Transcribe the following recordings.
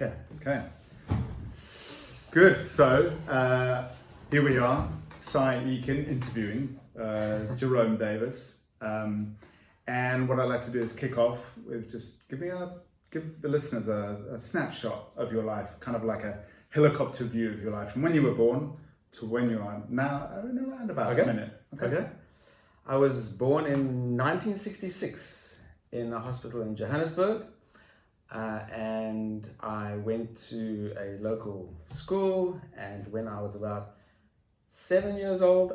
Okay. Good. So here we are, Cy Eakin interviewing Jerome Davis. And what I'd like to do is kick off with just give the listeners a snapshot of your life, kind of like a helicopter view of your life from when you were born to when you are now, around about a minute. Okay. I was born in 1966 in a hospital in Johannesburg. And I went to a local school, and when I was about 7 years old,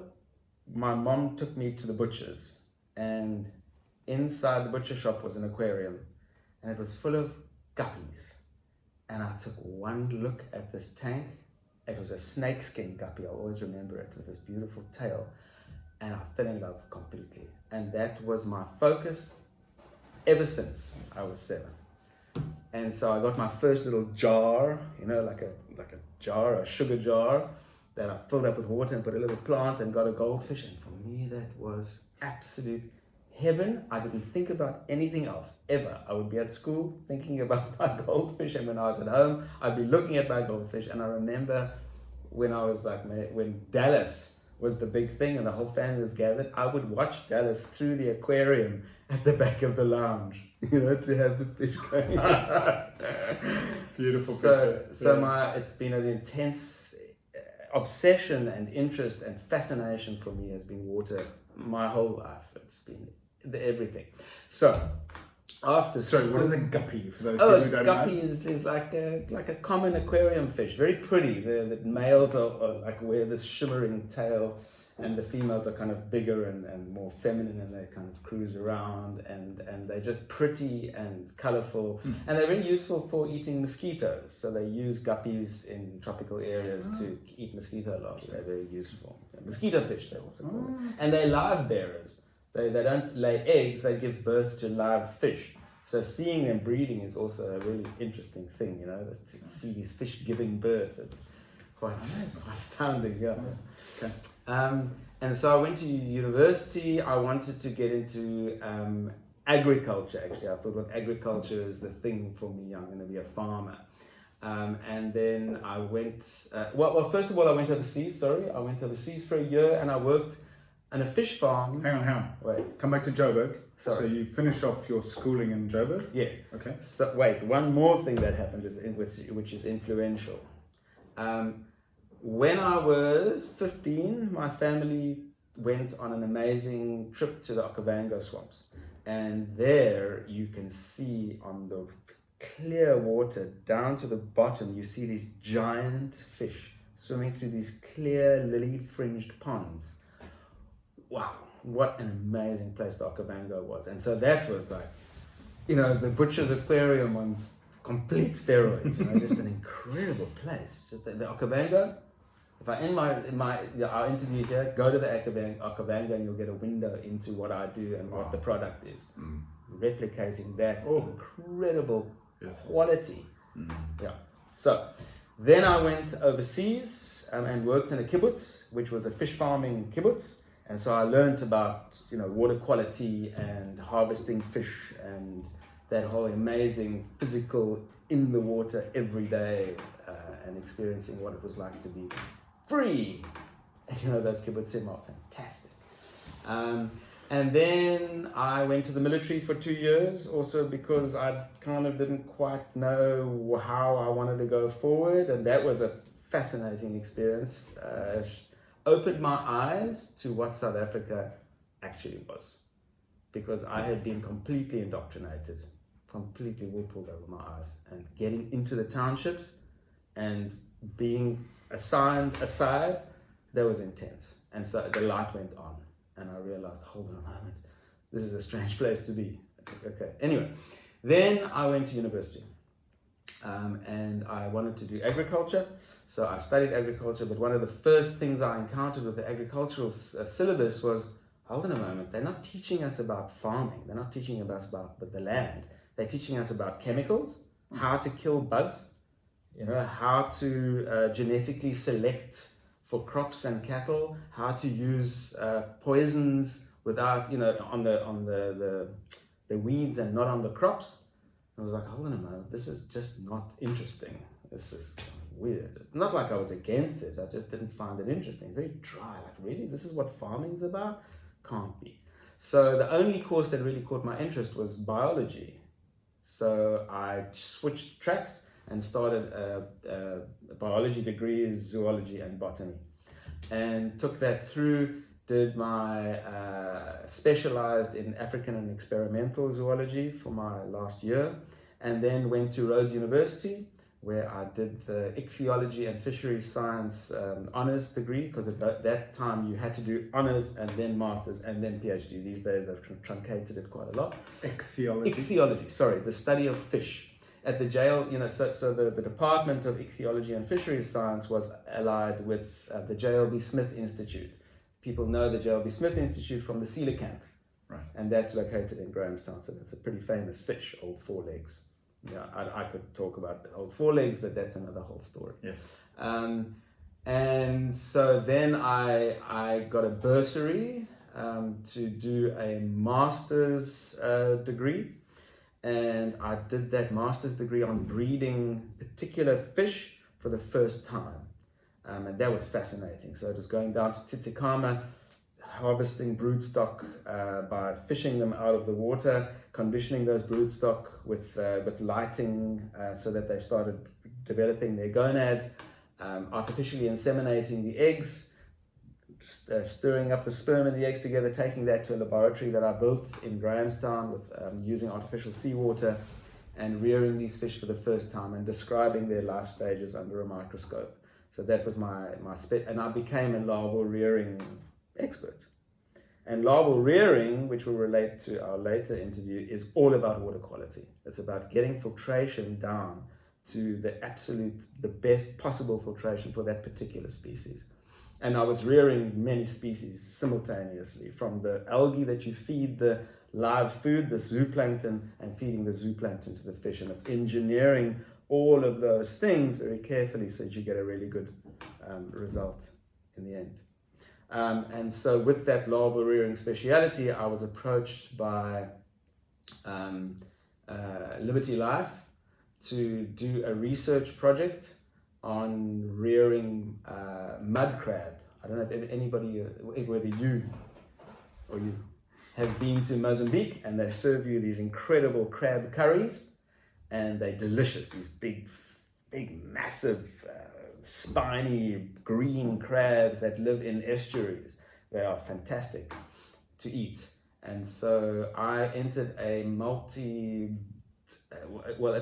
my mom took me to the butcher's, and inside the butcher shop was an aquarium, and it was full of guppies. And I took one look at this tank. It was a snakeskin guppy, I'll always remember it, with this beautiful tail, and I fell in love completely. And that was my focus ever since I was 7. And so I got my first little jar, like a sugar jar that I filled up with water and put a little plant and got a goldfish. And for me, that was absolute heaven. I didn't think about anything else ever. I would be at school thinking about my goldfish, and when I was at home, I'd be looking at my goldfish. And I remember when Dallas was the big thing and the whole family was gathered, I would watch Dallas through the aquarium at the back of the lounge, to have the fish going. Beautiful picture. It's been an intense obsession and interest and fascination for me has been water my whole life. It's been everything. So after what is a guppy for those people who don't know? Guppy is like a common aquarium fish, very pretty. The males are like wear this shimmering tail, and the females are kind of bigger and more feminine, and they kind of cruise around, and they're just pretty and colorful, and they're very useful for eating mosquitoes. So they use guppies in tropical areas to eat mosquito larvae. They're very useful. Mosquito fish, they also call them. And they're live bearers. They don't lay eggs, they give birth to live fish. So seeing them breeding is also a really interesting thing, to see these fish giving birth. It's quite astounding, yeah. Okay. And so I went to university. I wanted to get into agriculture, actually. I thought, agriculture is the thing for me. I'm going to be a farmer. And then I went, first of all, I went overseas, I went overseas for a year, and I worked on a fish farm. Hang on. Wait. Come back to Joburg. Sorry. So you finished off your schooling in Joburg? Yes. Okay. So wait, one more thing that happened which is influential. When I was 15, my family went on an amazing trip to the Okavango swamps. And there you can see on the clear water down to the bottom, you see these giant fish swimming through these clear lily-fringed ponds. Wow, what an amazing place the Okavango was. And so that was like, the butcher's aquarium on complete steroids, just an incredible place. Just the Okavango. If I end our interview here, go to the Okavango and you'll get a window into what I do and what the product is. Replicating that incredible quality. Yeah. So then I went overseas and worked in a kibbutz, which was a fish farming kibbutz. And so I learned about, water quality and harvesting fish and that whole amazing physical in the water every day and experiencing what it was like to be free. Those kibbutzim are fantastic. And then I went to the military for 2 years, also because I kind of didn't quite know how I wanted to go forward. And that was a fascinating experience. Opened my eyes to what South Africa actually was, because I had been completely indoctrinated, completely wool pulled over my eyes, and getting into the townships and being assigned aside, that was intense. And so the light went on and I realized, hold on a moment, this is a strange place to be. Okay, anyway, then I went to university. And I wanted to do agriculture. So I studied agriculture, but one of the first things I encountered with the agricultural syllabus was, hold on a moment, they're not teaching us about farming. They're not teaching us about the land. They're teaching us about chemicals, how to kill bugs, how to genetically select for crops and cattle, how to use poisons without, on the weeds and not on the crops. I was like, hold on a moment, this is just not interesting. This is weird. Not like I was against it, I just didn't find it interesting. Very dry, like really? This is what farming's about? Can't be. So the only course that really caught my interest was biology. So I switched tracks and started a biology degree, zoology and botany. And took that through, did my specialized in African and experimental zoology for my last year, and then went to Rhodes University, where I did the ichthyology and fisheries science honors degree, because at that time you had to do honors and then masters and then PhD. These days they've truncated it quite a lot. Ichthyology, sorry, the study of fish. At the jail, so the Department of Ichthyology and Fisheries Science was allied with the J.L.B. Smith Institute. People know the J.L.B. Smith Institute from the coelacanth. Right. And that's located in Grahamstown, so that's a pretty famous fish, old forelegs. Yeah, I could talk about the old forelegs, but that's another whole story. Yes. And so then I got a bursary to do a master's degree. And I did that master's degree on breeding particular fish for the first time. And that was fascinating. So it was going down to Tsitsikamma, harvesting broodstock by fishing them out of the water, conditioning those broodstock with lighting so that they started developing their gonads, artificially inseminating the eggs, stirring up the sperm and the eggs together, taking that to a laboratory that I built in Grahamstown with using artificial seawater, and rearing these fish for the first time and describing their life stages under a microscope. So that was my and I became a larval rearing expert. And larval rearing, which will relate to our later interview, is all about water quality. It's about getting filtration down to the best possible filtration for that particular species. And I was rearing many species simultaneously, from the algae that you feed the live food, the zooplankton, and feeding the zooplankton to the fish. And it's engineering all of those things very carefully so that you get a really good result in the end. And so with that larval rearing speciality, I was approached by Liberty Life to do a research project on rearing mud crab. I don't know if anybody, whether you have been to Mozambique, and they serve you these incredible crab curries, and they're delicious. These big, massive, spiny green crabs that live in estuaries. They are fantastic to eat. And so I entered a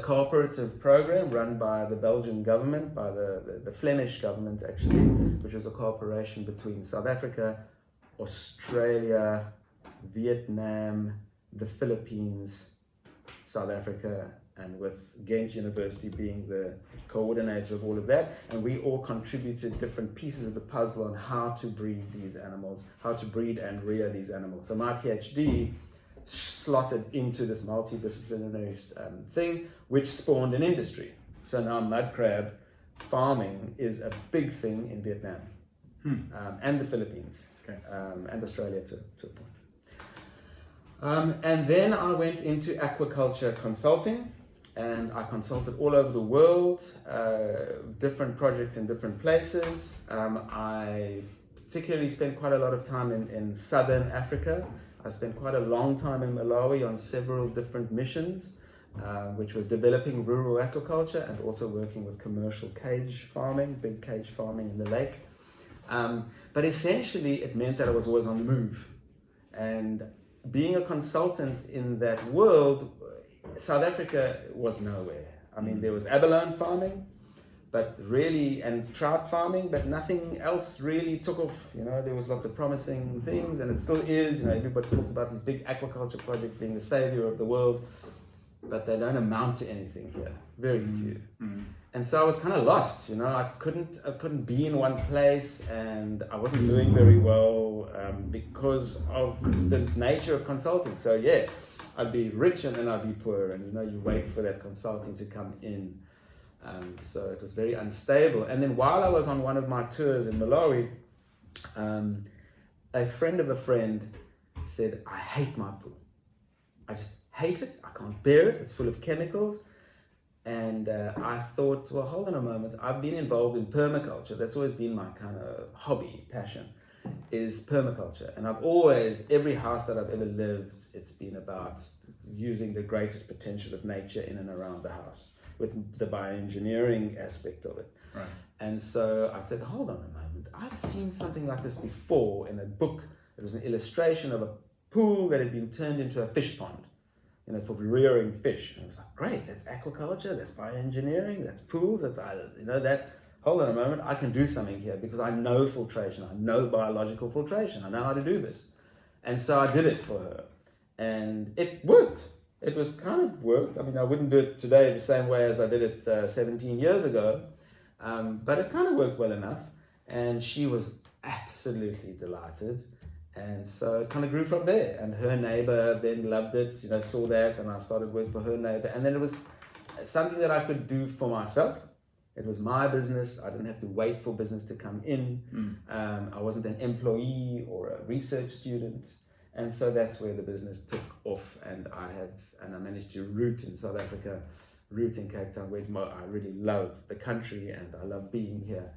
cooperative program run by the Belgian government, by the Flemish government actually, which was a cooperation between South Africa, Australia, Vietnam, the Philippines, South Africa, and with Ghent University being the coordinator of all of that. And we all contributed different pieces of the puzzle on how to breed these animals, how to breed and rear these animals. So my PhD slotted into this multidisciplinary thing, which spawned an industry. So now mud crab farming is a big thing in Vietnam and the Philippines, and Australia to a point. And then I went into aquaculture consulting, and I consulted all over the world, different projects in different places. I particularly spent quite a lot of time in Southern Africa. I spent quite a long time in Malawi on several different missions, which was developing rural aquaculture and also working with commercial cage farming, big cage farming in the lake. But essentially it meant that I was always on the move. And being a consultant in that world, South Africa was nowhere. I mean, there was abalone farming, but really, and trout farming, but nothing else really took off. There was lots of promising things, and it still is. Everybody talks about these big aquaculture projects being the savior of the world, but they don't amount to anything here. Very few. And so I was kind of lost. I couldn't be in one place, and I wasn't doing very well because of the nature of consulting. So yeah, I'd be rich and then I'd be poor, and you wait for that consulting to come in. So it was very unstable. And then while I was on one of my tours in Malawi, a friend of a friend said, I hate my pool. I just hate it. I can't bear it. It's full of chemicals. And I thought, well, hold on a moment. I've been involved in permaculture. That's always been my kind of hobby, passion, is permaculture. And I've always, every house that I've ever lived, it's been about using the greatest potential of nature in and around the house with the bioengineering aspect of it. Right. And so I thought, hold on a moment. I've seen something like this before in a book. It was an illustration of a pool that had been turned into a fish pond, for rearing fish. And I was like, great, that's aquaculture, that's bioengineering, that's pools, that's, that. Hold on a moment, I can do something here because I know filtration, I know biological filtration, I know how to do this. And so I did it for her. And it worked. It was kind of worked. I mean, I wouldn't do it today the same way as I did it 17 years ago, but it kind of worked well enough. And she was absolutely delighted. And so it kind of grew from there. And her neighbor then loved it, saw that, and I started working for her neighbor. And then it was something that I could do for myself. It was my business. I didn't have to wait for business to come in. I wasn't an employee or a research student. And so that's where the business took off. And I managed to root in South Africa, root in Cape Town, where I really love the country and I love being here.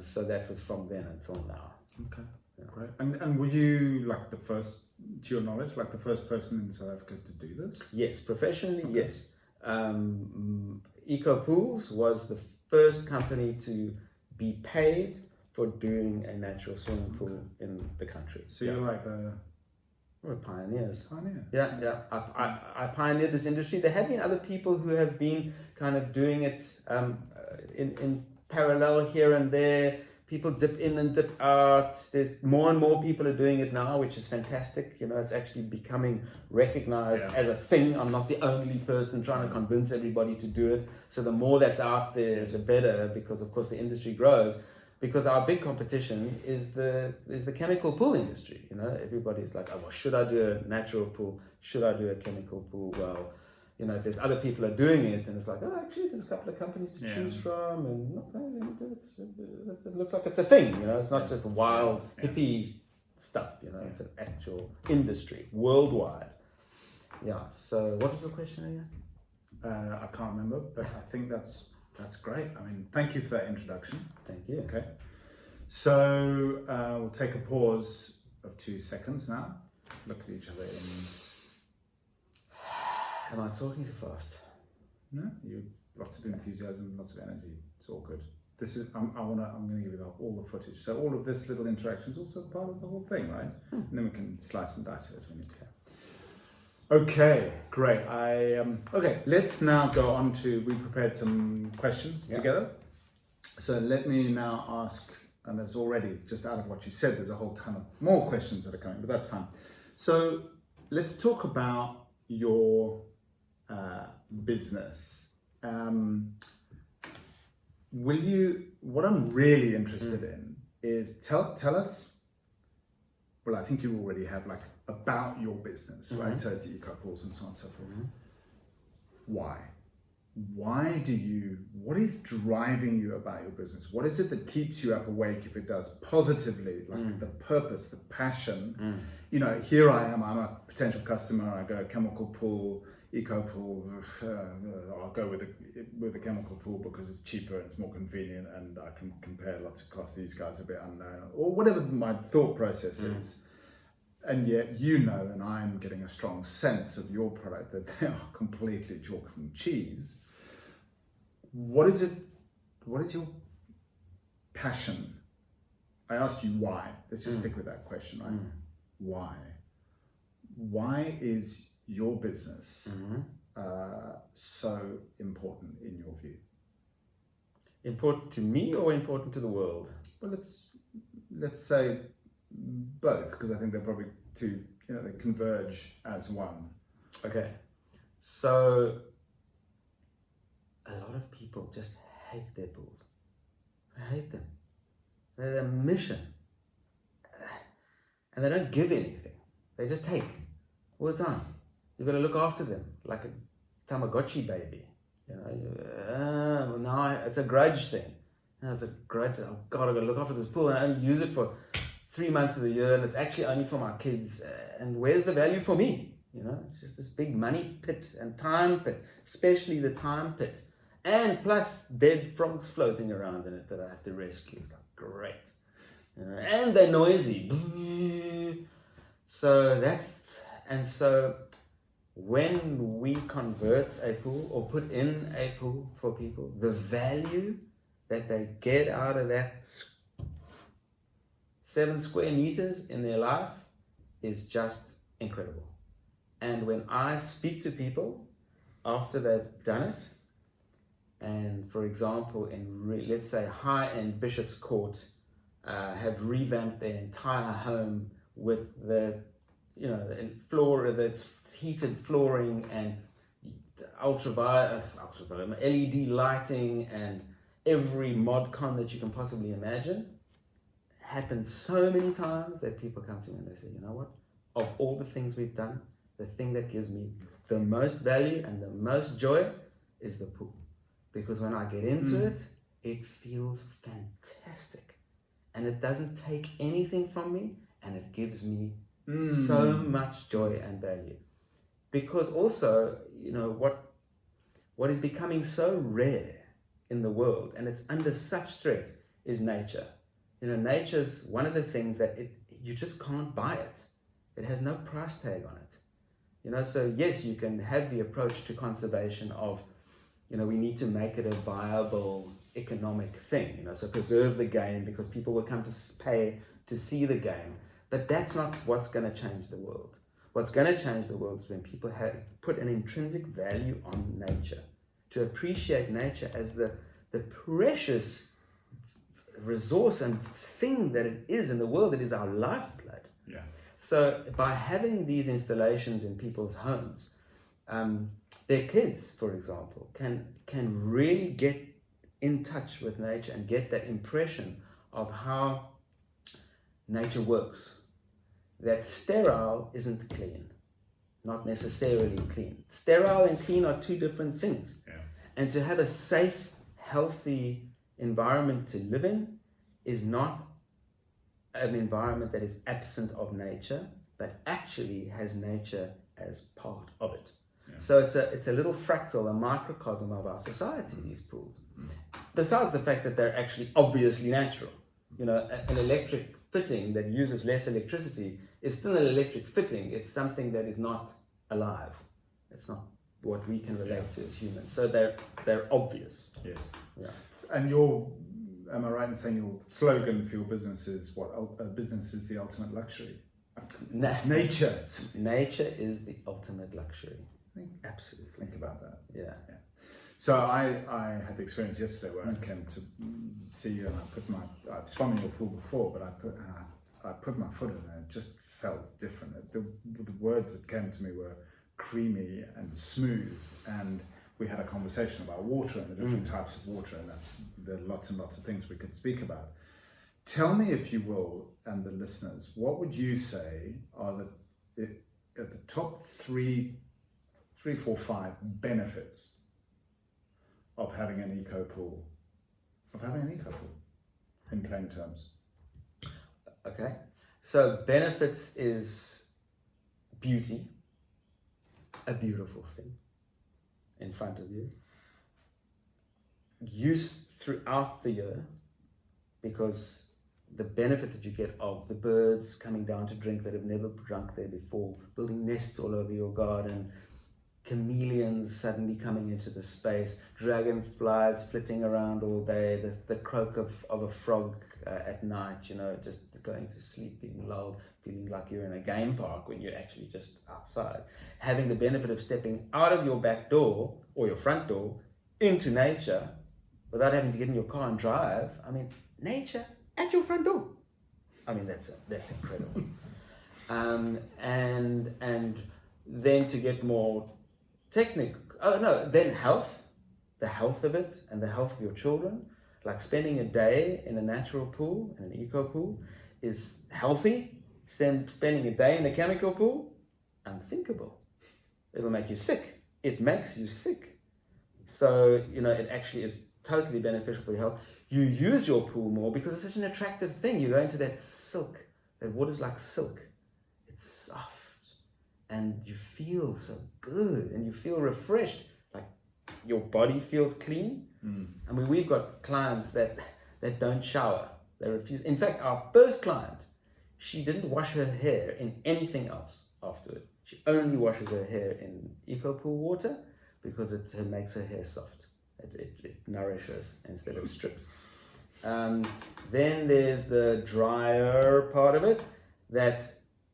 So that was from then until now. Okay. Yeah. Great. And were you the first, to your knowledge, the first person in South Africa to do this? Yes, professionally, okay. Yes. Eco Pools was the first company to be paid for doing a natural swimming pool in the country. So you're we're pioneers. Pioneer. Yeah. I pioneered this industry. There have been other people who have been kind of doing it in parallel here and there. People dip in and dip out. There's more and more people are doing it now, which is fantastic. It's actually becoming recognized as a thing. I'm not the only person trying to convince everybody to do it. So the more that's out there, the better, because of course the industry grows. Because our big competition is the chemical pool industry. Everybody's like, oh, well, should I do a natural pool? Should I do a chemical pool? Well, there's other people are doing it, and it's like, oh, actually, there's a couple of companies to choose from, and okay, let me do it. It looks like it's a thing, It's not just wild hippie stuff, It's an actual industry worldwide. Yeah. So, what was your question again? I can't remember, but I think that's great. I mean, thank you for that introduction. Thank you. Okay. So we'll take a pause of 2 seconds now. Look at each other in. Am I talking too fast? No, lots of enthusiasm, lots of energy. It's all good. This is I'm going to give you all the footage. So all of this little interaction is also part of the whole thing, right? And then we can slice and dice it as we need to. Okay, great. Okay, let's now go on to. We prepared some questions together. So let me now ask. And there's already, just out of what you said, there's a whole ton of more questions that are coming, but that's fine. So let's talk about your business. What I'm really interested in is tell us, well, I think you already have about your business, right? So it's Eco Pools and so on and so forth. Why? What is driving you about your business? What is it that keeps you up awake if it does positively, the purpose, the passion? Here I am, I'm a potential customer, I go chemical pool, eco pool, I'll go with a chemical pool because it's cheaper and it's more convenient and I can compare lots of costs. These guys are a bit unknown, or whatever my thought process is. And yet and I'm getting a strong sense of your product that they are completely chalk from cheese. What is it? What is your passion? I asked you why. Let's just stick with that question, right? Why? Why is your business so important in your view? Important to me or important to the world? Well, let's say both, because I think they're probably two, they converge as one. Okay. So a lot of people just hate their pools. I hate them. They're a mission. And they don't give anything. They just take all the time. You've got to look after them like a Tamagotchi baby. Now it's a grudge thing. It's a grudge. Oh God, I've got to look after this pool and I only use it for 3 months of the year and it's actually only for my kids. And where's the value for me? It's just this big money pit and time pit, especially the time pit. And plus dead frogs floating around in it that I have to rescue. It's like, great. And they're noisy. So when we convert a pool or put in a pool for people, the value that they get out of that 7 square meters in their life is just incredible. And when I speak to people after they've done it, and for example, in let's say high-end Bishop's Court have revamped their entire home with the that's heated flooring and ultraviolet LED lighting and every mod con that you can possibly imagine. Happens so many times that people come to me and they say, you know what? Of all the things we've done, the thing that gives me the most value and the most joy is the pool. Because when I get into it, it feels fantastic. And it doesn't take anything from me, and it gives me so much joy and value. Because also, what is becoming so rare in the world, and it's under such threat, is nature. Nature's one of the things that you just can't buy it. It has no price tag on it. So yes, you can have the approach to conservation of, we need to make it a viable economic thing, so preserve the game because people will come to pay to see the game. But that's not what's going to change the world. What's going to change the world is when people put an intrinsic value on nature, to appreciate nature as the precious resource and thing that it is in the world. It is our lifeblood. Yeah. So by having these installations in people's homes, their kids, for example, can really get in touch with nature and get that impression of how nature works. That sterile isn't clean, not necessarily clean. Sterile and clean are two different things. Yeah. And to have a safe, healthy environment to live in is not an environment that is absent of nature, but actually has nature as part of it. Yeah. So it's a little fractal, a microcosm of our society, these pools. Besides the fact that they're actually obviously natural. An electric fitting that uses less electricity is still an electric fitting. It's something that is not alive. It's not what we can relate to as humans. So they're obvious. Yes. Yeah. And am I right in saying your slogan for your business is business is the ultimate luxury? Nature. Nature is the ultimate luxury. Absolutely. Think about that. Yeah. So I had the experience yesterday where I came to see you and I've swum in your pool before, but I put my foot in it and it just felt different. The words that came to me were creamy and smooth, and we had a conversation about water and the different types of water, and there are lots and lots of things we could speak about. Tell me, if you will, and the listeners, what would you say are the top 3, 4, 5 benefits of having an eco pool? In plain terms. Okay. So benefits is beauty, a beautiful thing in front of you. Use throughout the year, because the benefit that you get of the birds coming down to drink that have never drunk there before, building nests all over your garden, chameleons suddenly coming into the space, dragonflies flitting around all day, the croak of a frog at night, just going to sleep, being lulled, feeling like you're in a game park when you're actually just outside. Having the benefit of stepping out of your back door or your front door into nature without having to get in your car and drive. I mean, nature at your front door. I mean, that's incredible. And then to get more technical, then health, the health of it and the health of your children. Like spending a day in a natural pool, in an eco pool, is healthy. Spending a day in a chemical pool, unthinkable. It'll make you sick. It makes you sick. So, it actually is totally beneficial for your health. You use your pool more because it's such an attractive thing. You go into that silk. That water's like silk. It's soft. and you feel so good and you feel refreshed, like your body feels clean. I mean, we've got clients that don't shower. They refuse. In fact, our first client, she didn't wash her hair in anything else afterward. She only washes her hair in EcoPool water because it makes her hair soft. It nourishes instead of strips. Then there's the drier part of it, that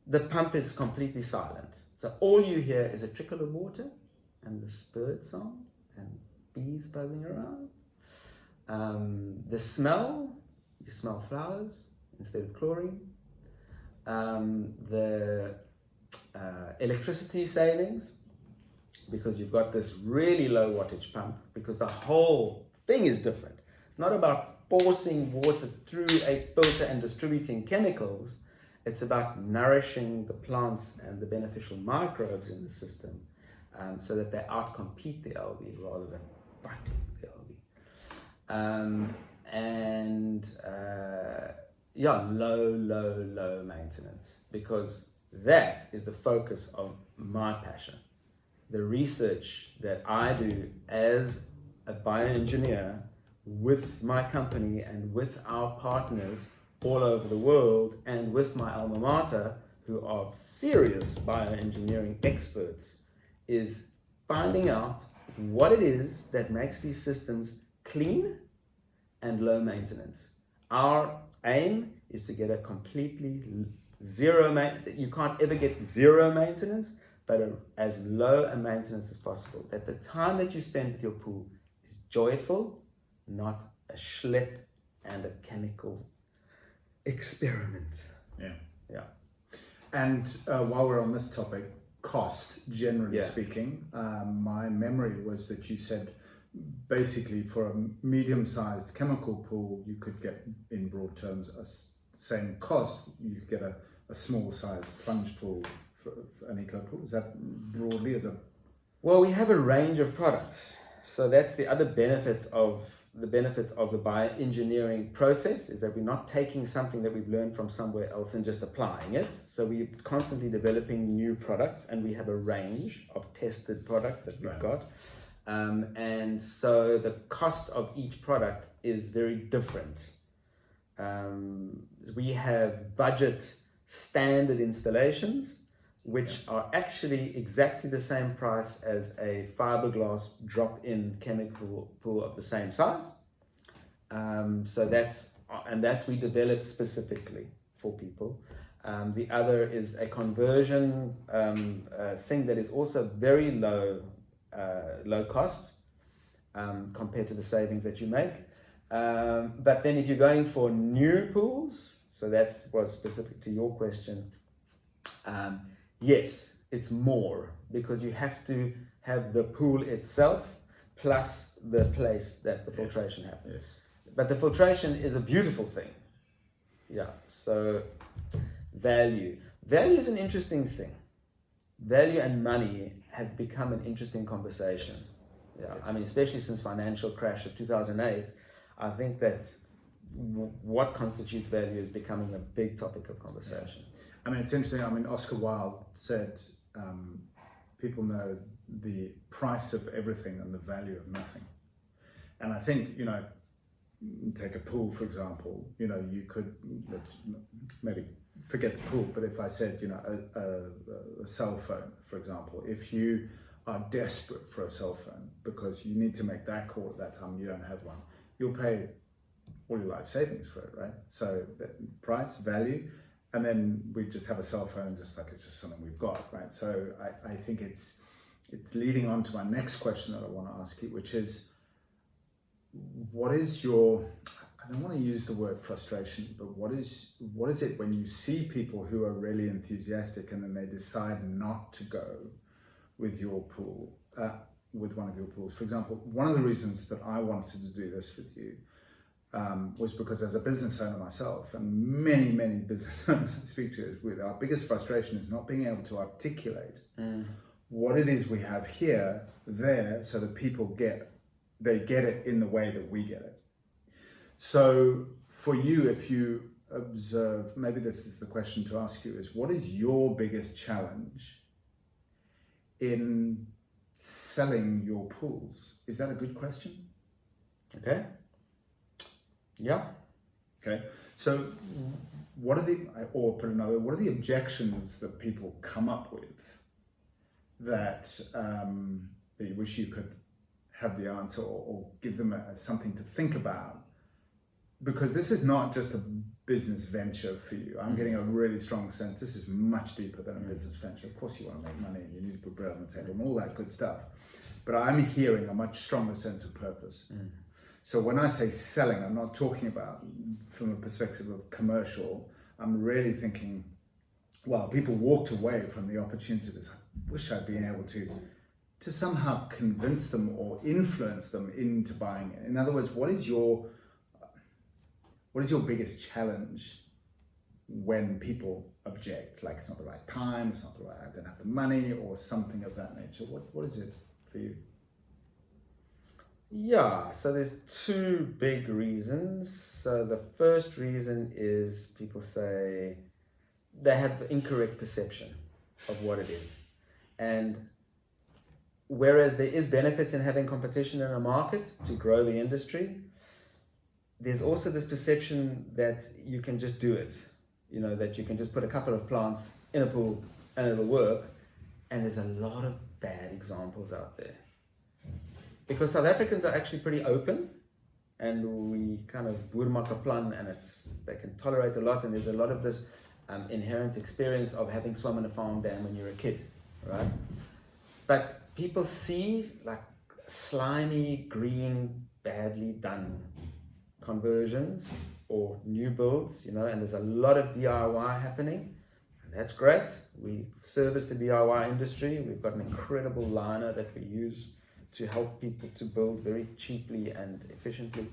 the pump is completely silent. So all you hear is a trickle of water and this bird song and bees buzzing around. The smell, you smell flowers instead of chlorine. The electricity savings, because you've got this really low wattage pump, because the whole thing is different. It's not about forcing water through a filter and distributing chemicals. It's about nourishing the plants and the beneficial microbes in the system, so that they outcompete the algae rather than fighting the algae. Low maintenance, because that is the focus of my passion. The research that I do as a bioengineer with my company and with our partners all over the world, and with my alma mater, who are serious bioengineering experts, is finding out what it is that makes these systems clean and low maintenance. Our aim is to get a completely zero maintenance. You can't ever get zero maintenance, but as low a maintenance as possible. That the time that you spend with your pool is joyful, not a schlep and a chemical experiment. Yeah. And while we're on this topic, cost, generally speaking, my memory was that you said basically for a medium-sized chemical pool, you could get, in broad terms, same cost. You could get a small-sized plunge pool for an eco pool. Is that broadly as a... Well, we have a range of products. So that's the other benefit of the bioengineering process, is that we're not taking something that we've learned from somewhere else and just applying it. So we're constantly developing new products, and we have a range of tested products that we've got. And so the cost of each product is very different. We have budget standard installations, which are actually exactly the same price as a fiberglass drop-in chemical pool of the same size. So that's we developed specifically for people. The other is a conversion thing that is also very low cost compared to the savings that you make. But then if you're going for new pools, so that's what's specific to your question, yes, it's more, because you have to have the pool itself plus the place that the filtration happens. Yes. But the filtration is a beautiful thing. Yeah, so value. Value is an interesting thing. Value and money have become an interesting conversation. Yeah, yes. I mean, especially since financial crash of 2008, I think that what constitutes value is becoming a big topic of conversation. I mean, it's interesting. I mean, Oscar Wilde said, people know the price of everything and the value of nothing. And I think, take a pool, for example, you could maybe forget the pool, but if I said, a cell phone, for example, if you are desperate for a cell phone because you need to make that call at that time, you don't have one, you'll pay all your life savings for it, right? So price, value, and then we just have a cell phone, just like it's just something we've got, right? So I think it's leading on to my next question that I want to ask you, which is, what is your, I don't want to use the word frustration, but what is it when you see people who are really enthusiastic and then they decide not to go with your pool, with one of your pools? For example, one of the reasons that I wanted to do this with you was because as a business owner myself, and many business owners I speak to, with our biggest frustration is not being able to articulate what it is we have here, there, so that people get it in the way that we get it. So for you, if you observe, maybe this is the question to ask you, is what is your biggest challenge in selling your pools? Is that a good question? Okay. Yeah. Okay. So what are or put another, what are the objections that people come up with that, that you wish you could have the answer or give them something to think about? Because this is not just a business venture for you. I'm getting a really strong sense this is much deeper than a business venture. Of course you want to make money and you need to put bread on the table and all that good stuff. But I'm hearing a much stronger sense of purpose. So when I say selling, I'm not talking about from a perspective of commercial. I'm really thinking, well, people walked away from the opportunity of this. I wish I'd been able to somehow convince them or influence them into buying it. In other words, what is your biggest challenge when people object? Like, it's not the right time, it's not the right, I don't have the money, or something of that nature. What is it for you? Yeah, so there's two big reasons. So the first reason is people say they have the incorrect perception of what it is. And whereas there is benefits in having competition in a market to grow the industry, there's also this perception that you can just do it. You know, that you can just put a couple of plants in a pool and it'll work. And there's a lot of bad examples out there. Because South Africans are actually pretty open and we kind of boermakaplan and they can tolerate a lot, and there's a lot of this inherent experience of having swum in a farm dam when you're a kid, right? But people see like slimy, green, badly done conversions or new builds, you know, and there's a lot of DIY happening, and that's great. We service the DIY industry. We've got an incredible liner that we use to help people to build very cheaply and efficiently.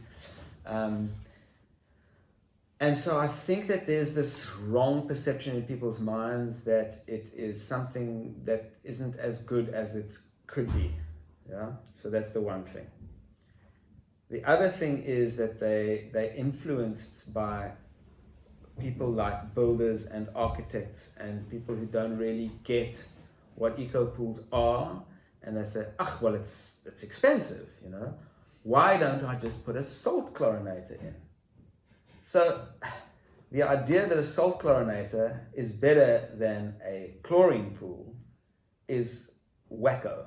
And so I think that there's this wrong perception in people's minds that it is something that isn't as good as it could be. Yeah. So that's the one thing. The other thing is that they're influenced by people like builders and architects and people who don't really get what eco-pools are. And they say, well, it's expensive, you know. Why don't I just put a salt chlorinator in? So the idea that a salt chlorinator is better than a chlorine pool is wacko.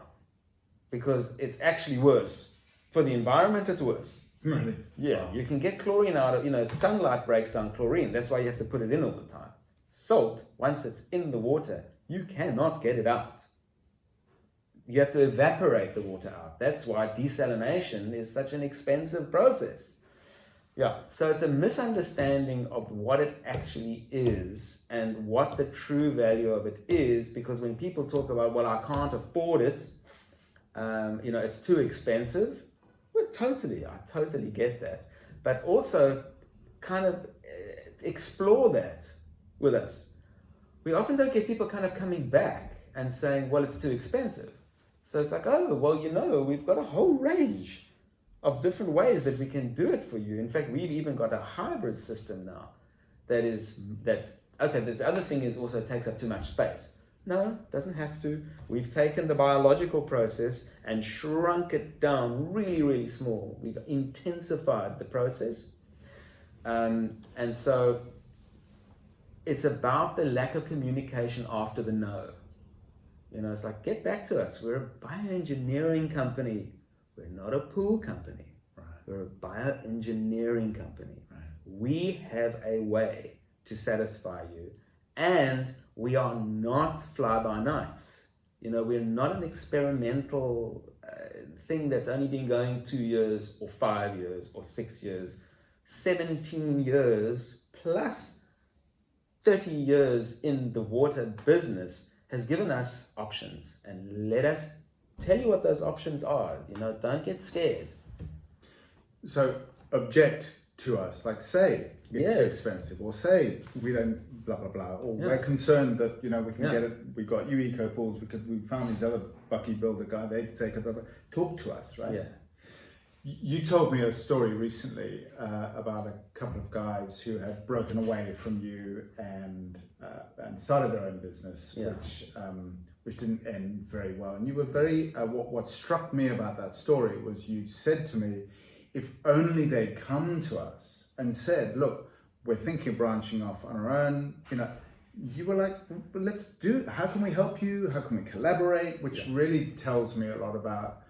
Because it's actually worse. For the environment, it's worse. Really? Yeah, wow. You can get chlorine out of, you know, sunlight breaks down chlorine. That's why you have to put it in all the time. Salt, once it's in the water, you cannot get it out. You have to evaporate the water out. That's why desalination is such an expensive process. Yeah, so it's a misunderstanding of what it actually is and what the true value of it is, because when people talk about, well, I can't afford it, you know, it's too expensive. Well, I totally get that. But also kind of explore that with us. We often don't get people kind of coming back and saying, well, it's too expensive. So it's like, oh, well, you know, we've got a whole range of different ways that we can do it for you. In fact, we've even got a hybrid system now okay, the other thing is also it takes up too much space. No, it doesn't have to. We've taken the biological process and shrunk it down really, really small. We've intensified the process. And so it's about the lack of communication after the no. You know, it's like, get back to us. We're a bioengineering company. We're not a pool company. Right. We're a bioengineering company. Right. We have a way to satisfy you. And we are not fly-by-nights. You know, we're not an experimental thing that's only been going 2 years or 5 years or 6 years. 17 years plus 30 years in the water business has given us options, and let us tell you what those options are. You know, don't get scared. So object to us, like say it's too expensive, or say we don't blah blah blah, or we're concerned that, you know, we can get it. We've got eco pools because we found these other Bucky builder guy. They take it. Talk to us, right? Yeah. You told me a story recently about a couple of guys who had broken away from you and started their own business, which which didn't end very well. And you were very, what struck me about that story was you said to me, if only they'd come to us and said, look, we're thinking of branching off on our own, you were like, well, let's do it. How can we help you? How can we collaborate? Which really tells me a lot about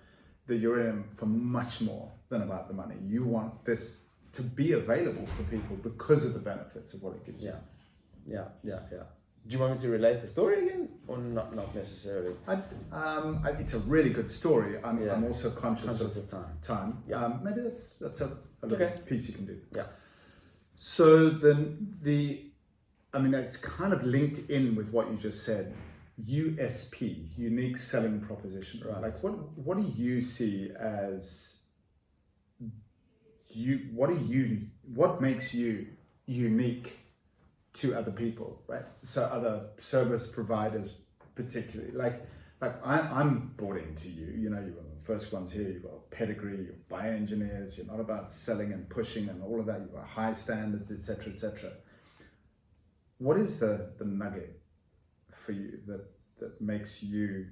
that you're in for much more than about the money. You want this to be available for people because of the benefits of what it gives you. Yeah. Do you want me to relate the story again, or not necessarily? It's a really good story. I'm also conscious of time. Yeah. Maybe that's a little piece you can do. Yeah. So it's kind of linked in with what you just said. USP, unique selling proposition. Right. Like what do you see as what makes you unique to other people, right? So other service providers particularly. Like I'm bought into you. You're the first ones here. You've got pedigree, you're bioengineers, you're not about selling and pushing and all of that. You've got high standards, etc., etc. What is the nugget for you that makes you,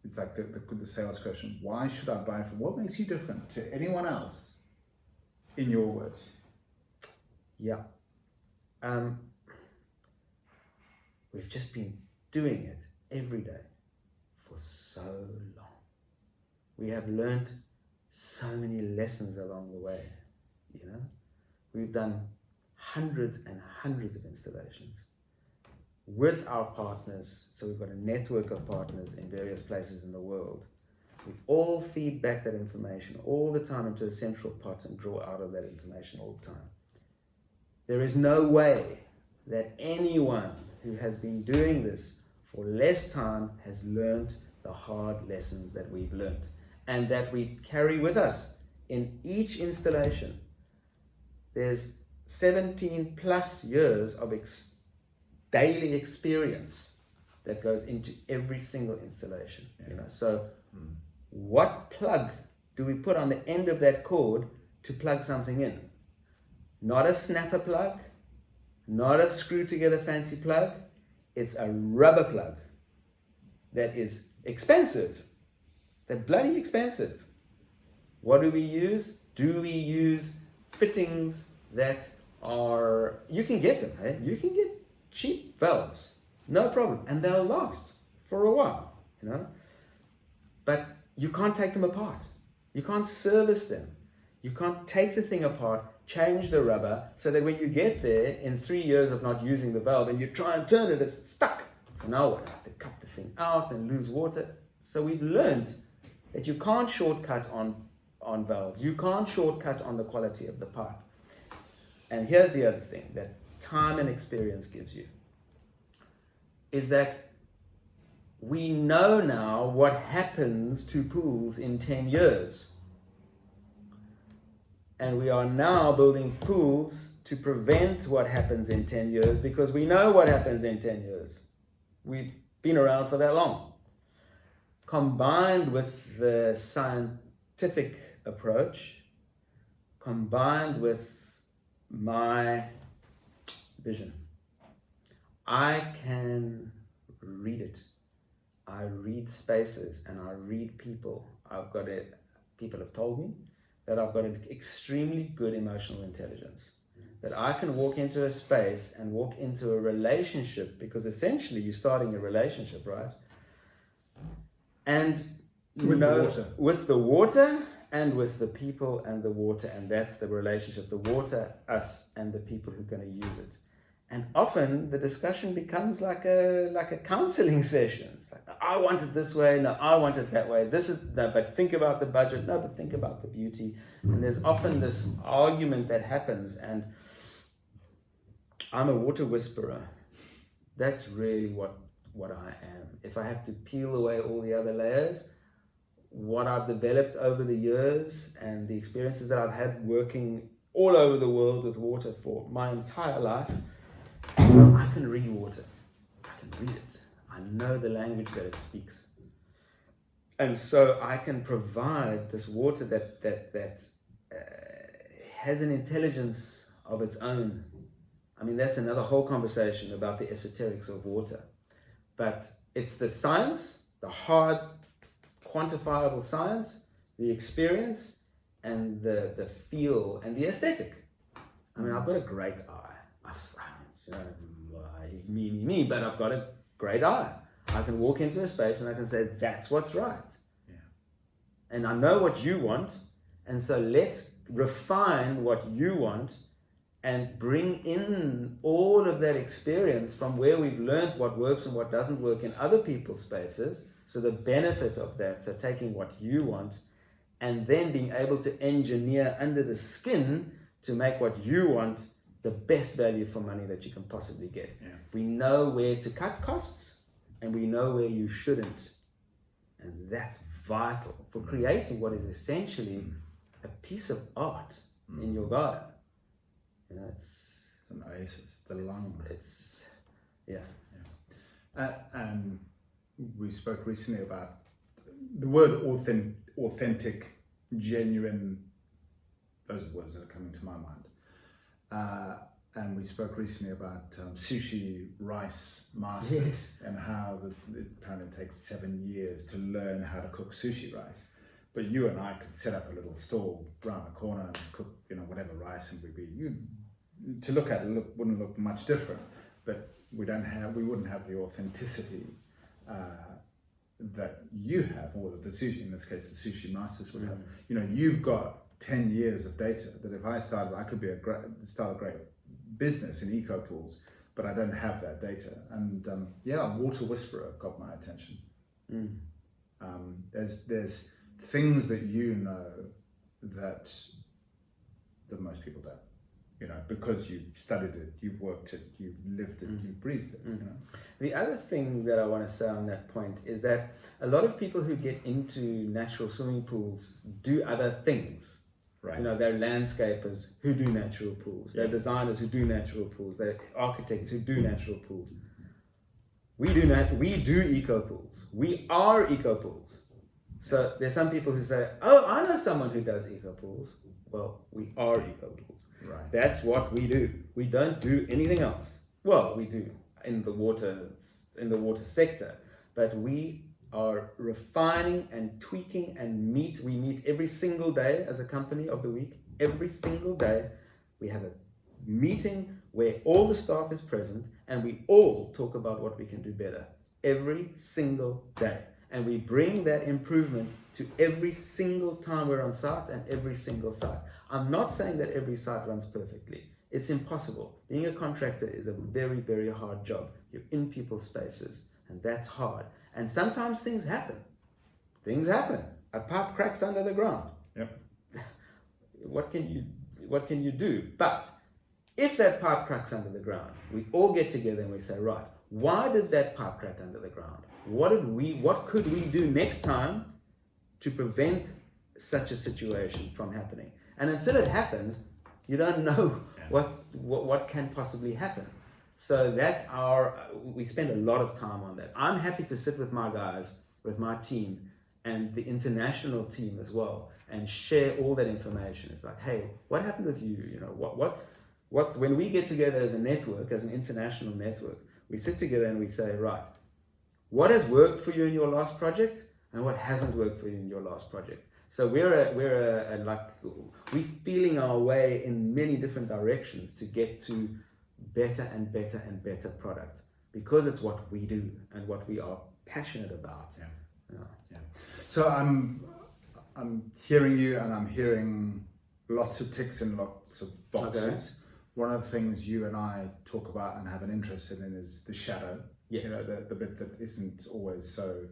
it's like the sales question, why should I buy from, what makes you different to anyone else, in your words? Yeah. We've just been doing it every day for so long. We have learned so many lessons along the way, We've done hundreds and hundreds of installations with our partners. So we've got a network of partners in various places in the world. We all feed back that information all the time into a central pot and draw out of that information all the time. There is no way that anyone who has been doing this for less time has learned the hard lessons that we've learned and that we carry with us in each installation. There's 17 plus years of daily experience that goes into every single installation. So what plug do we put on the end of that cord to plug something in? Not a snapper plug, not a screw together fancy plug. It's a rubber plug that is expensive. They're bloody expensive. What do we use? Do we use fittings that are, you can get them, hey? You can get cheap valves, no problem, and they'll last for a while, But you can't take them apart. You can't service them. You can't take the thing apart, change the rubber, so that when you get there in 3 years of not using the valve and you try and turn it, it's stuck. So now we have to cut the thing out and lose water. So we've learned that you can't shortcut on valves. You can't shortcut on the quality of the pipe. And here's the other thing that time and experience gives you, is that we know now what happens to pools in 10 years. And we are now building pools to prevent what happens in 10 years because we know what happens in 10 years. We've been around for that long. Combined with the scientific approach, combined with my vision, I can read it. I read spaces and I read people. People have told me that I've got an extremely good emotional intelligence. That I can walk into a space and walk into a relationship, because essentially you're starting a relationship, right? And with the water and with the people and the water, and that's the relationship, the water, us, and the people who are going to use it. And often the discussion becomes like a counseling session. It's like, I want it this way, no, I want it that way. But think about the budget, no, but think about the beauty. And there's often this argument that happens, and I'm a water whisperer. That's really what I am. If I have to peel away all the other layers, what I've developed over the years and the experiences that I've had working all over the world with water for my entire life, I can read water. I can read it. I know the language that it speaks. And so I can provide this water that has an intelligence of its own. I mean, that's another whole conversation about the esoterics of water. But It's the science, the hard, quantifiable science, the experience, and the feel and the aesthetic. I mean, I've got a great eye. Me, but I've got a great eye. I can walk into a space and I can say, that's what's right. Yeah. And I know what you want, and so let's refine what you want and bring in all of that experience from where we've learned what works and what doesn't work in other people's spaces. So the benefit of that, so taking what you want and then being able to engineer under the skin to make what you want the best value for money that you can possibly get. Yeah. We know where to cut costs and we know where you shouldn't. And that's vital for creating what is essentially a piece of art in your garden. You know, it's an oasis. It's a lung. It's, yeah. And we spoke recently about the word authentic, genuine. Those are words that are coming to my mind. And we spoke recently about sushi rice masters. Yes. And how it apparently takes 7 years to learn how to cook sushi rice. But you and I could set up a little stall around the corner and cook, whatever rice, and to look at it wouldn't look much different. But we wouldn't have the authenticity that you have, or that the sushi, in this case, the sushi masters would have. You've got 10 years of data that if I started, I could start a great business in eco pools, but I don't have that data. And Water Whisperer got my attention. There's things that that most people don't. Because you've studied it, you've worked it, you've lived it, you've breathed it. The other thing that I want to say on that point is that a lot of people who get into natural swimming pools do other things. Right. They're landscapers who do natural pools. They're designers who do natural pools. They're architects who do natural pools. We do eco pools. We are eco pools. So there's some people who say, "Oh, I know someone who does eco pools." Well, we are eco pools. Right. That's what we do. We don't do anything else. Well, we do in the water sector, but we are refining and tweaking and we meet every single day as a company of the week. Every single day we have a meeting where all the staff is present and we all talk about what we can do better every single day. And we bring that improvement to every single time we're on site and every single site. I'm not saying that every site runs perfectly. It's impossible. Being a contractor is a very, very hard job. You're in people's spaces, and that's hard. And sometimes things happen. Things happen. A pipe cracks under the ground. Yep. What can you do? But if that pipe cracks under the ground, we all get together and we say, right, why did that pipe crack under the ground? What could we do next time to prevent such a situation from happening? And until it happens, you don't know what can possibly happen. So that's we spend a lot of time on that. I'm happy to sit with my guys, with my team, and the international team as well, and share all that information. It's like, hey, what happened with you? What's when we get together as a network, as an international network, we sit together and we say, right, what has worked for you in your last project and what hasn't worked for you in your last project? So we're feeling our way in many different directions to get to better and better and better product, because it's what we do and what we are passionate about. Yeah. So I'm hearing you, and I'm hearing lots of ticks and lots of boxes. Okay. One of the things you and I talk about and have an interest in is the shadow. Yes. The bit that isn't always so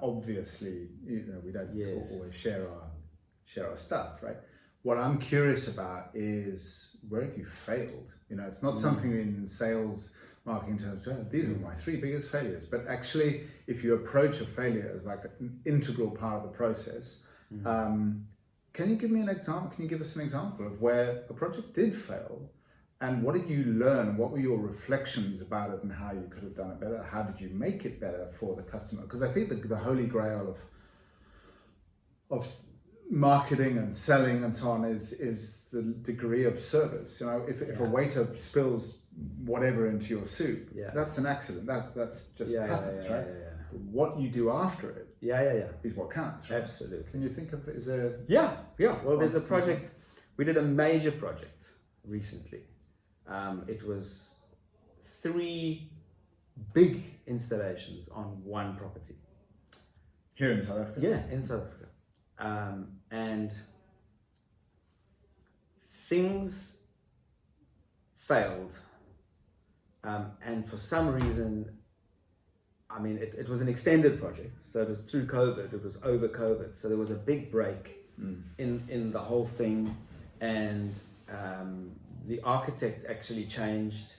obviously. We don't always share our stuff, right? What I'm curious about is, where have you failed? It's not something in sales marketing terms. These are my 3 biggest failures. But actually, if you approach a failure as like an integral part of the process, can you give me an example? Can you give us an example of where a project did fail, and what did you learn? What were your reflections about it, and how you could have done it better? How did you make it better for the customer? Because I think the holy grail of marketing and selling and so on is the degree of service. If a waiter spills whatever into your soup. Yeah. That's an accident. That's just happens, right? Yeah. What you do after it is what counts, right? Absolutely. Can you think of, is there... Yeah. Well, there's a project, we did a major project recently. It was 3 big installations on one property. Here in South Africa? Yeah, in South Africa. And things failed. And for some reason, I mean, it was an extended project. So it was through COVID, it was over COVID. So there was a big break in the whole thing. And the architect actually changed.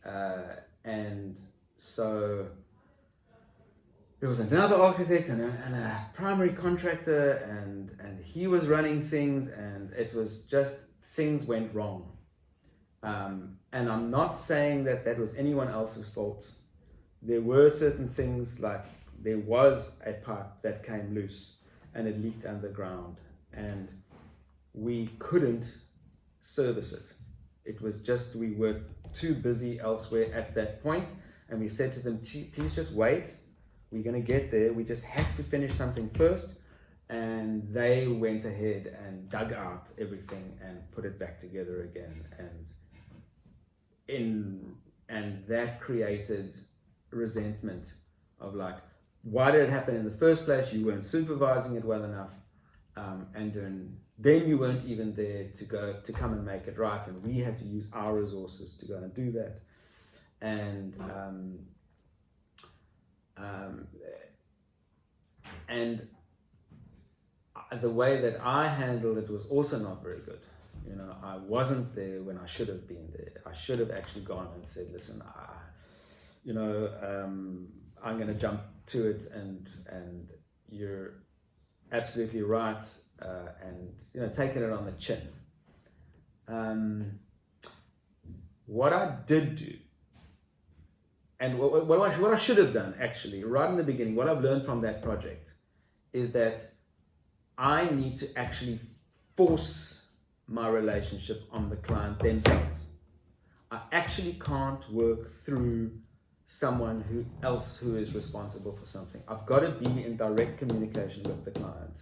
And so there was another architect and a primary contractor, and he was running things, and it was just, things went wrong. And I'm not saying that was anyone else's fault. There were certain things, like there was a pipe that came loose and it leaked underground, and we couldn't service it. It was just, we were too busy elsewhere at that point, and we said to them, please just wait. We're going to get there. We just have to finish something first. And they went ahead and dug out everything and put it back together again. And that created resentment of like, why did it happen in the first place? You weren't supervising it well enough. And then you weren't even there to come and make it right. And we had to use our resources to go and do that. And the way that I handled it was also not very good. You know, I wasn't there when I should have been there. I should have actually gone and said, listen, I'm going to jump to it, and you're absolutely right, and, you know, taking it on the chin. What I did do, and what I should have done, actually, right in the beginning, what I've learned from that project is that I need to actually force my relationship on the client themselves. I actually can't work through someone else who is responsible for something. I've got to be in direct communication with the client.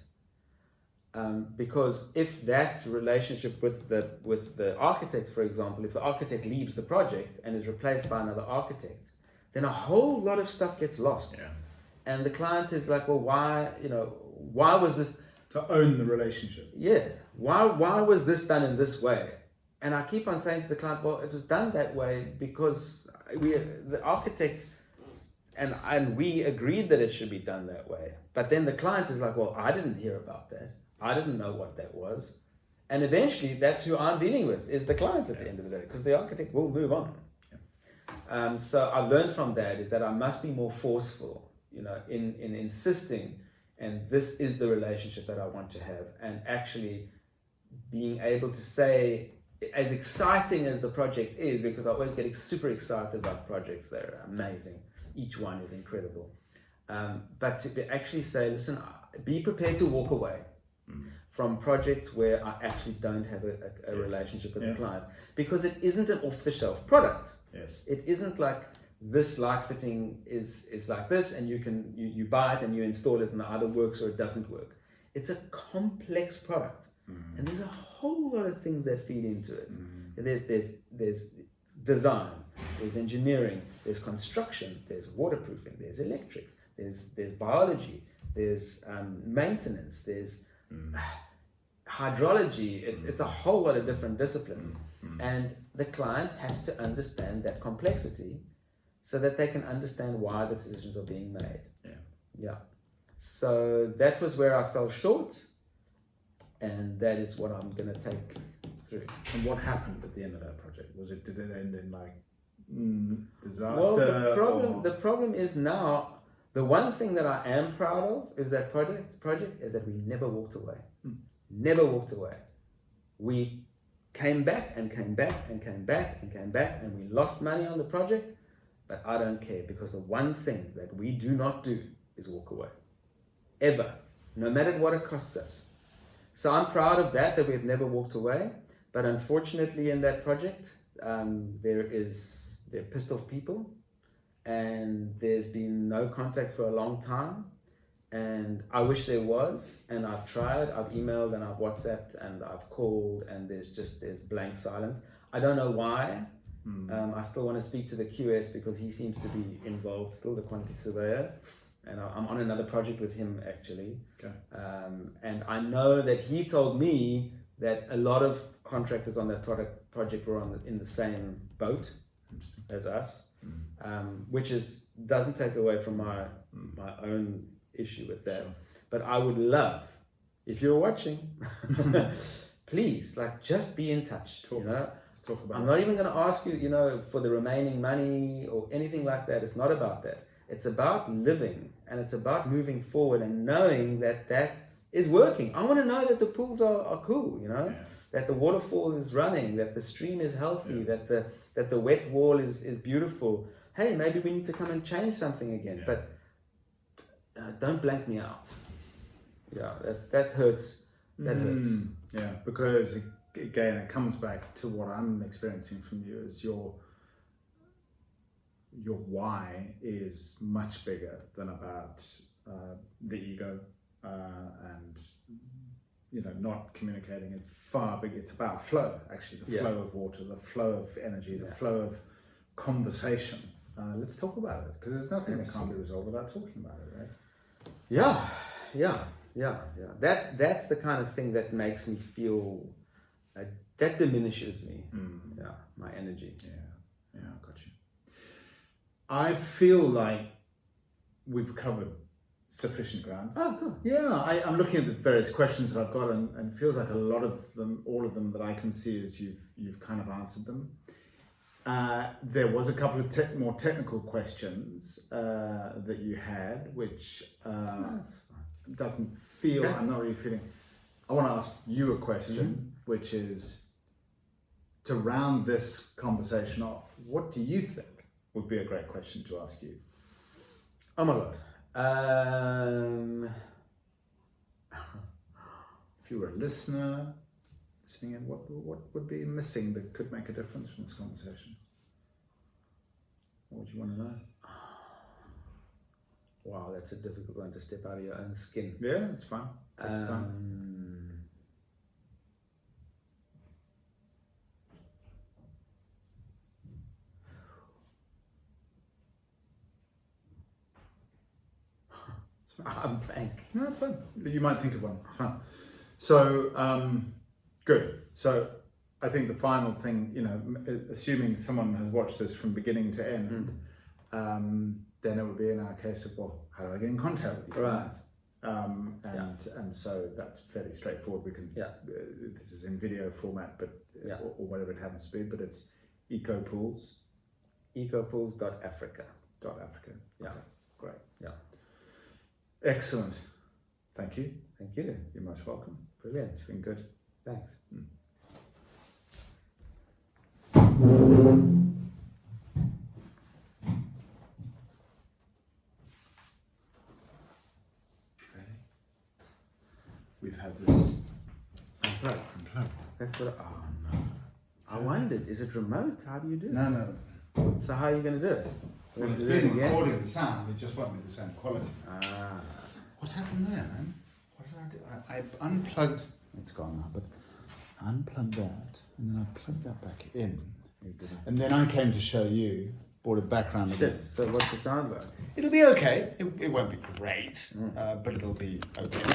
Because if that relationship with the architect, for example, if the architect leaves the project and is replaced by another architect, then a whole lot of stuff gets lost. Yeah. And the client is like, well, why was this? To own the relationship. Yeah. Why was this done in this way? And I keep on saying to the client, well, it was done that way because the architect and we agreed that it should be done that way. But then the client is like, well, I didn't hear about that. I didn't know what that was. And eventually that's who I'm dealing with, is the client at the end of the day, because the architect will move on. Yeah. So I learned from that is that I must be more forceful, you know, in insisting, and this is the relationship that I want to have, and actually being able to say, as exciting as the project is, because I always get super excited about projects, they're amazing. Each one is incredible. But to actually say, listen, be prepared to walk away from projects where I actually don't have a relationship with the client, because it isn't an off-the-shelf product. Yes. It isn't like this light fitting is like this, and you buy it and you install it and it either works or it doesn't work. It's a complex product, and there's a whole lot of things that feed into it. There's design, there's engineering, there's construction, there's waterproofing, there's electrics, there's biology, there's maintenance, there's hydrology. It's a whole lot of different disciplines, and the client has to understand that complexity so that they can understand why the decisions are being made. Yeah. So that was where I fell short, and that is what I'm going to take through. And what happened at the end of that project? Did it end in like disaster? Well, the problem is now, the one thing that I am proud of is that project is that we never walked away. Never walked away. We came back and came back and came back and came back, and we lost money on the project, but I don't care, because the one thing that we do not do is walk away. Ever. No matter what it costs us. So I'm proud of that we've never walked away. But unfortunately in that project, they're pissed off people, and there's been no contact for a long time. And I wish there was, and I've tried, I've emailed and I've WhatsApped and I've called, and there's blank silence. I don't know why. I still want to speak to the QS because he seems to be involved, still the quantity surveyor, and I'm on another project with him actually. Okay. And I know that he told me that a lot of contractors on that project were in the same boat as us, which doesn't take away from my own issue with that. Sure. But I would love, if you're watching, please, just be in touch. Let's talk about I'm not even going to ask you, for the remaining money or anything like that. It's not about that. It's about living, and it's about moving forward and knowing that is working. I want to know that the pools are cool, that the waterfall is running, that the stream is healthy, that the wet wall is beautiful. Hey, maybe we need to come and change something again, but don't blank me out. Yeah, that hurts. That hurts. Yeah, because again, it comes back to what I'm experiencing from you is your why is much bigger than about the ego and not communicating. It's far bigger. It's about flow, actually, the flow of water, the flow of energy, the flow of conversation. Let's talk about it, because there's nothing that can't be resolved without talking about it, right? Yeah. That's the kind of thing that makes me feel that diminishes me. Yeah, my energy. Yeah, got you. I feel like we've covered sufficient ground. Oh, cool. Yeah, I'm looking at the various questions that I've got, and it feels like a lot of them, all of them that I can see is you've kind of answered them. There was a couple of more technical questions that you had, which doesn't feel, I'm not really feeling. I want to ask you a question, which is, to round this conversation off, what do you think would be a great question to ask you? Oh my God. If you were a listener, listening in, what would be missing that could make a difference from this conversation? What would you want to know? Wow, that's a difficult one to step out of your own skin. Yeah, it's fine. Take your time. I'm blank. No, it's fine. You might think of one. It's fine. So, good. So, I think the final thing, assuming someone has watched this from beginning to end, then it would be in our case of, well, how do I get in contact with you? Right. And so that's fairly straightforward. We can. This is in video format, but or whatever it happens to be. But it's ecopools. Ecopools.africa. .africa. Yeah. Okay. Great. Yeah. Excellent. Thank you. Thank you. You're most welcome. Brilliant. It's been good. Thanks. We've had this unplugged. That's what. Oh no! I wondered, is it remote? How do you do it? No. So how are you going to do it? Well, it's been recording the sound. It just won't be the same quality. Ah. What happened there, man? What did I do? I unplugged. It's gone now, but I unplugged that, and then I plugged that back in, and then I came to show you. Brought it back round again. So what's the sound like? It'll be okay. It won't be great, but it'll be okay.